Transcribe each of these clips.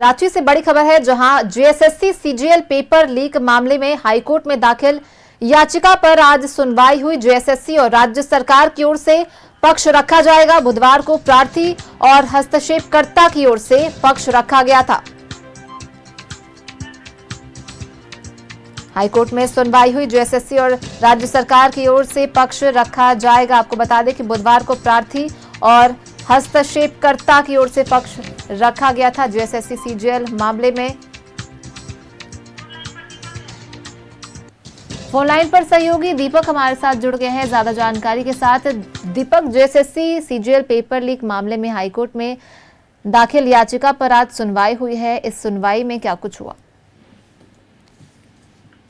रांची से बड़ी खबर है, जहां जेएसएससी सीजीएल पेपर लीक मामले में हाईकोर्ट में दाखिल याचिका पर आज सुनवाई हुई। जेएसएससी और राज्य सरकार की ओर से पक्ष रखा जाएगा। बुधवार को प्रार्थी और हस्तक्षेपकर्ता की ओर से पक्ष रखा गया था। हाईकोर्ट में सुनवाई हुई। जेएसएससी और राज्य सरकार की ओर से पक्ष रखा जाएगा। आपको बता दें कि बुधवार को प्रार्थी और हस्तक्षेपकर्ता की ओर से पक्ष रखा गया था जेएसएससी सीजीएल मामले में। फोन लाइन पर सहयोगी दीपक हमारे साथ जुड़ गए हैं ज्यादा जानकारी के साथ। दीपक, जेएसएससी सीजीएल पेपर लीक मामले में हाईकोर्ट में दाखिल याचिका पर आज सुनवाई हुई है। इस सुनवाई में क्या कुछ हुआ?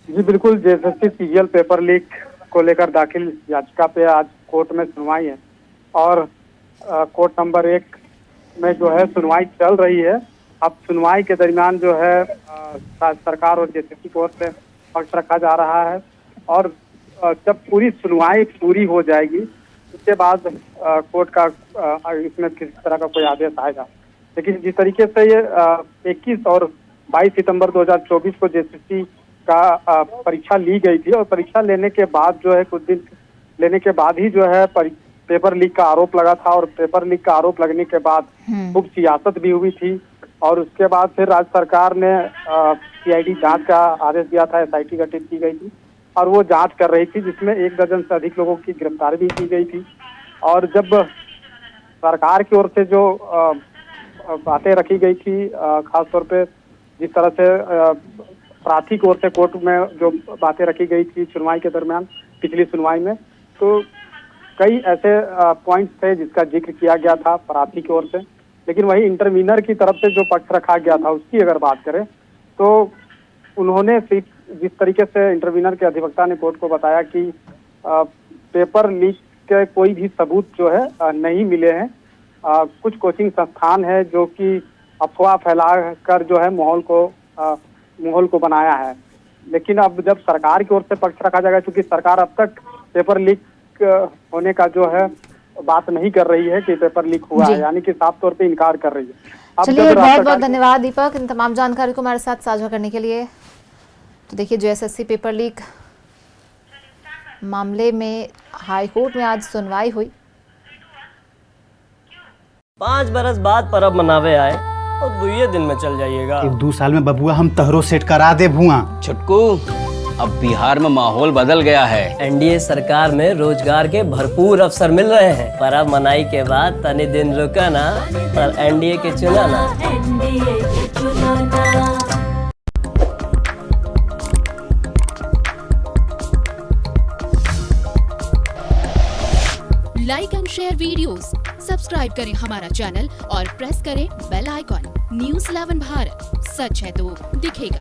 जी बिल्कुल, जेएसएससी सीजीएल पेपर लीक को लेकर दाखिल याचिका पे आज कोर्ट में सुनवाई है और कोर्ट नंबर 1 में जो है सुनवाई चल रही है। अब सुनवाई के दरमियान जो है सरकार और जेएसएससी की ओर से पक्ष रखा जा रहा है और जब पूरी सुनवाई पूरी हो जाएगी उसके बाद कोर्ट का इसमें किसी तरह का कोई आदेश आएगा। लेकिन जिस तरीके से ये 21 और 22 सितंबर 2024 को जेएसएससी का परीक्षा ली गई थी और परीक्षा लेने के बाद जो है कुछ दिन लेने के बाद ही जो है पेपर लीक का आरोप लगा था और पेपर लीक का आरोप लगने के बाद खूब सियासत भी हुई थी और उसके बाद फिर राज्य सरकार ने सीआईडी जांच का आदेश दिया था। एसआईटी गठित की गई थी और वो जांच कर रही थी, जिसमें 1 दर्जन से अधिक लोगों की गिरफ्तारी भी की गई थी। और जब सरकार की ओर से जो बातें रखी गई थी, खासतौर पे जिस तरह से प्रार्थी की ओर से कोर्ट में जो बातें रखी गई थी सुनवाई के दरमियान पिछली सुनवाई में, तो कई ऐसे पॉइंट्स थे जिसका जिक्र किया गया था प्रार्थी की ओर से। लेकिन वही इंटरवीनर की तरफ से जो पक्ष रखा गया था उसकी अगर बात करें तो उन्होंने जिस तरीके से इंटरवीनर के अधिवक्ता ने कोर्ट को बताया कि पेपर लीक के कोई भी सबूत जो है नहीं मिले हैं। कुछ कोचिंग संस्थान है जो कि अफवाह फैलाकर जो है माहौल को बनाया है। लेकिन अब जब सरकार की ओर से पक्ष रखा जाएगा, क्योंकि सरकार अब तक पेपर लीक होने का जो है बात नहीं कर रही है कि पेपर लीक हुआ है, यानी कि साफ तौर पे इनकार कर रही है। चलिए, बहुत बहुत धन्यवाद दीपक इन तमाम जानकारी को हमारे साथ साझा करने के लिए। तो देखिए, जेएसएससी पेपर लीक मामले में हाईकोर्ट में आज सुनवाई हुई। 5 बरस बाद परब मनावे आए और 2 दिन में चल जाइएगा। 1-2 साल में बबुआ हम तहरो सेट करा दे भुआ। छुटकू, अब बिहार में माहौल बदल गया है। एनडीए सरकार में रोजगार के भरपूर अवसर मिल रहे हैं। परब मनाई के बाद तनी दिन रुका ना और एनडीए के चुना ना। Like and share videos, subscribe करें हमारा चैनल और प्रेस करें बेल आइकॉन। न्यूज़ 11 भारत, सच है तो दिखेगा।